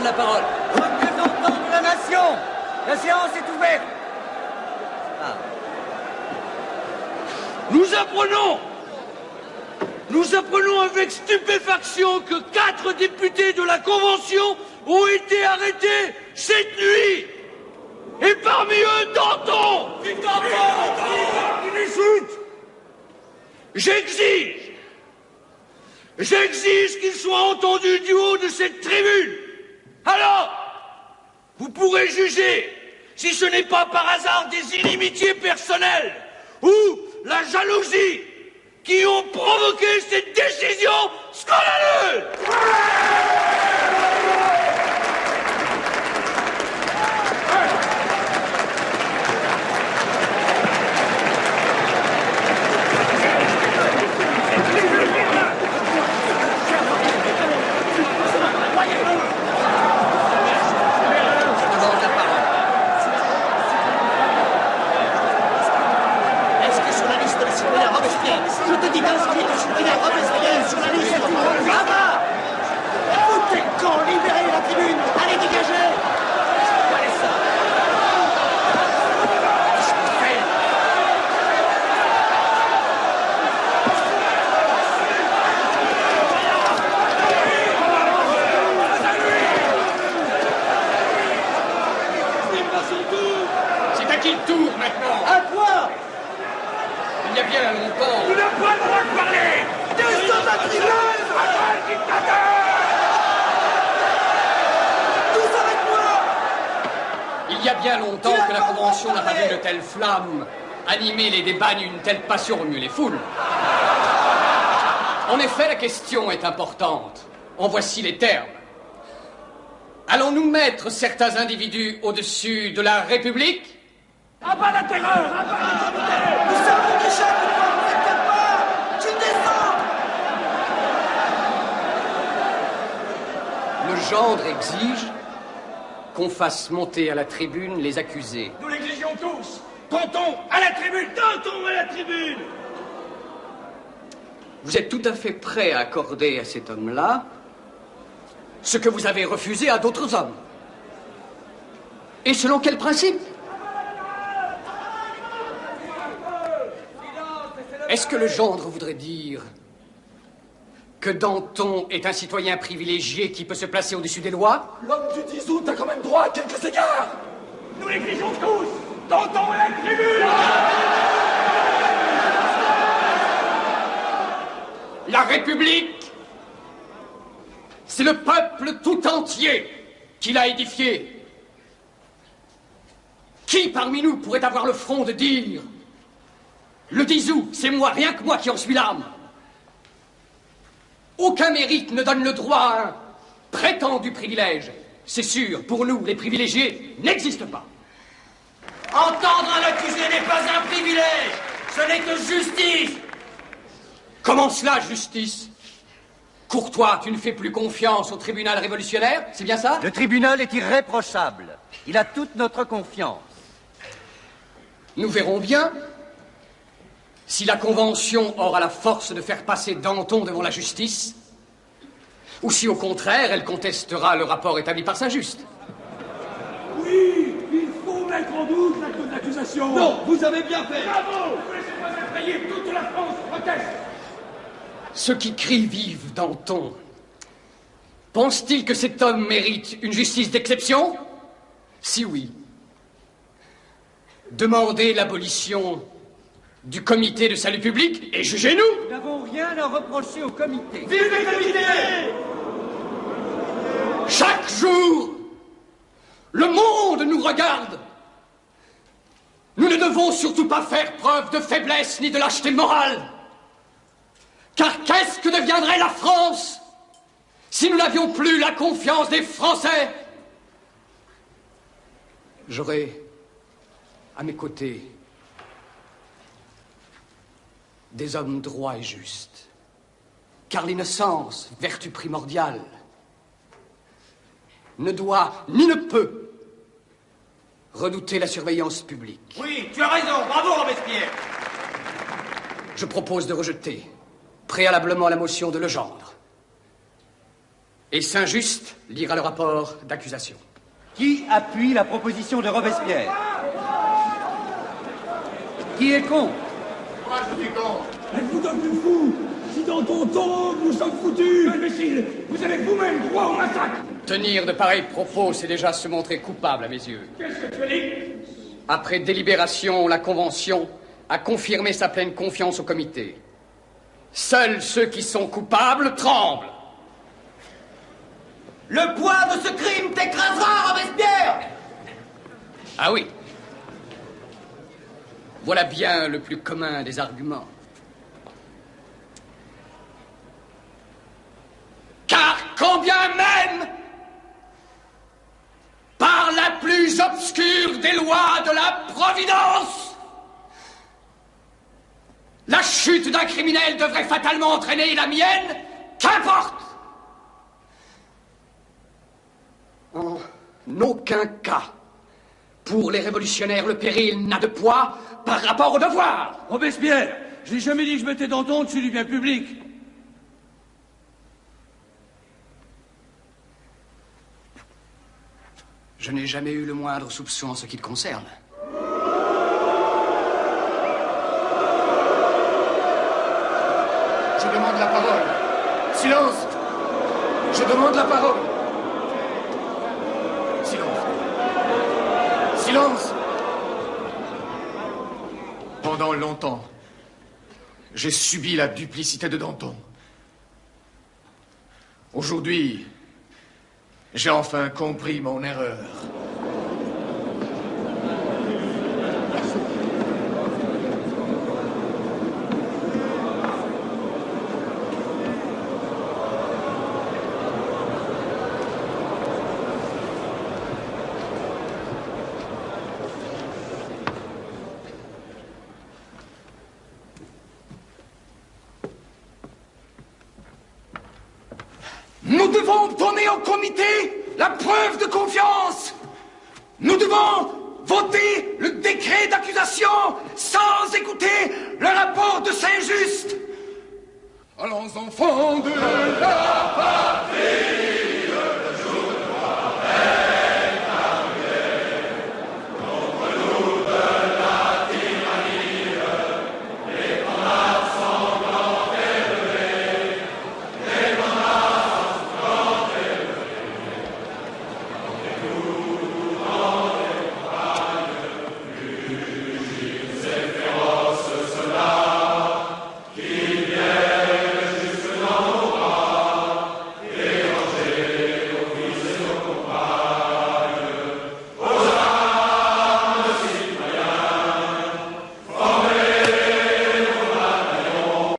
prendre la parole. Représentants de la nation, la séance est ouverte. Nous apprenons avec stupéfaction que 4 députés de la Convention ont été arrêtés cette nuit. Et parmi eux, Danton. J'exige qu'ils soient entendus du haut de cette tribune. Alors, vous pourrez juger si ce n'est pas par hasard des inimitiés personnelles ou la jalousie qui ont provoqué cette décision scandaleuse. Je te dis d'inscrire le citoyen Robespierre sur la liste. Ah bah! Vous êtes con, libérez la tribune. Allez, dégagez! Allez, ça! Qu'est-ce qu'on fait? C'est à qui le tour maintenant? À toi! Il y a bien longtemps. Tu n'as pas le droit de parler. Descends la tribune! Tous avec moi! Il y a bien longtemps que la Convention n'a pas vu de telles flammes animer les débats d'une telle passion remuer les foules. En effet, la question est importante. En voici les termes. Allons-nous mettre certains individus au-dessus de la République? À bas la terreur, à bas l'autorité. Nous savons déjà que vous ne faites pas! Tu descends! Le gendre exige qu'on fasse monter à la tribune les accusés. Nous l'exigeons tous. Danton à la tribune, Danton à la tribune. Vous êtes tout à fait prêt à accorder à cet homme-là ce que vous avez refusé à d'autres hommes. Et selon quel principe? Est-ce que le gendre voudrait dire que Danton est un citoyen privilégié qui peut se placer au-dessus des lois? L'homme du 10 août a quand même droit à quelques égards. Nous l'exigeons tous. Danton à la tribune. La République, c'est le peuple tout entier qui l'a édifiée. Qui parmi nous pourrait avoir le front de dire: le 10 août, c'est moi, rien que moi qui en suis l'âme? Aucun mérite ne donne le droit à un prétendu privilège. C'est sûr, pour nous, les privilégiés n'existent pas. Entendre un accusé n'est pas un privilège, ce n'est que justice. Comment cela, justice? Courtois, tu ne fais plus confiance au tribunal révolutionnaire, c'est bien ça? Le tribunal est irréprochable. Il a toute notre confiance. Nous verrons bien si la Convention aura la force de faire passer Danton devant la justice, ou si au contraire elle contestera le rapport établi par Saint-Just. Oui, il faut mettre en doute l'acte d'accusation. Non, vous avez bien fait. Bravo. Ne laissez pas effrayer, toute la France proteste. Ceux qui crient vive Danton, pensent-ils que cet homme mérite une justice d'exception? Si oui, demandez l'abolition du comité de salut public et jugez-nous. Nous n'avons rien à reprocher au comité. Vive le comité. Chaque jour, le monde nous regarde. Nous ne devons surtout pas faire preuve de faiblesse ni de lâcheté morale. Car qu'est-ce que deviendrait la France si nous n'avions plus la confiance des Français? J'aurais à mes côtés des hommes droits et justes. Car l'innocence, vertu primordiale, ne doit ni ne peut redouter la surveillance publique. Oui, tu as raison, bravo Robespierre. Je propose de rejeter préalablement la motion de Legendre. Et Saint-Just lira le rapport d'accusation. Qui appuie la proposition de Robespierre? Qui est contre? Moi, je suis contre. Êtes-vous donc du fou? Si dans ton tombe, nous sommes foutus! Imbécile, vous avez vous-même droit au massacre! Tenir de pareils propos, c'est déjà se montrer coupable à mes yeux. Qu'est-ce que tu as dit? Après délibération, la Convention a confirmé sa pleine confiance au comité. Seuls ceux qui sont coupables tremblent. Le poids de ce crime t'écrasera, Robespierre! Ah oui. Voilà bien le plus commun des arguments. Car quand bien même, par la plus obscure des lois de la Providence, la chute d'un criminel devrait fatalement entraîner la mienne, qu'importe! En aucun cas, pour les révolutionnaires, le péril n'a de poids par rapport au devoir. Robespierre, je n'ai jamais dit que je mettais Danton au-dessus du bien public. Je n'ai jamais eu le moindre soupçon en ce qui te concerne. Je demande la parole. Silence! Je demande la parole. Silence. Silence! Pendant longtemps, j'ai subi la duplicité de Danton. Aujourd'hui, j'ai enfin compris mon erreur. Nous devons donner au comité la preuve de confiance. Nous devons voter le décret d'accusation sans écouter le rapport de Saint-Just. Allons, enfants de la patrie!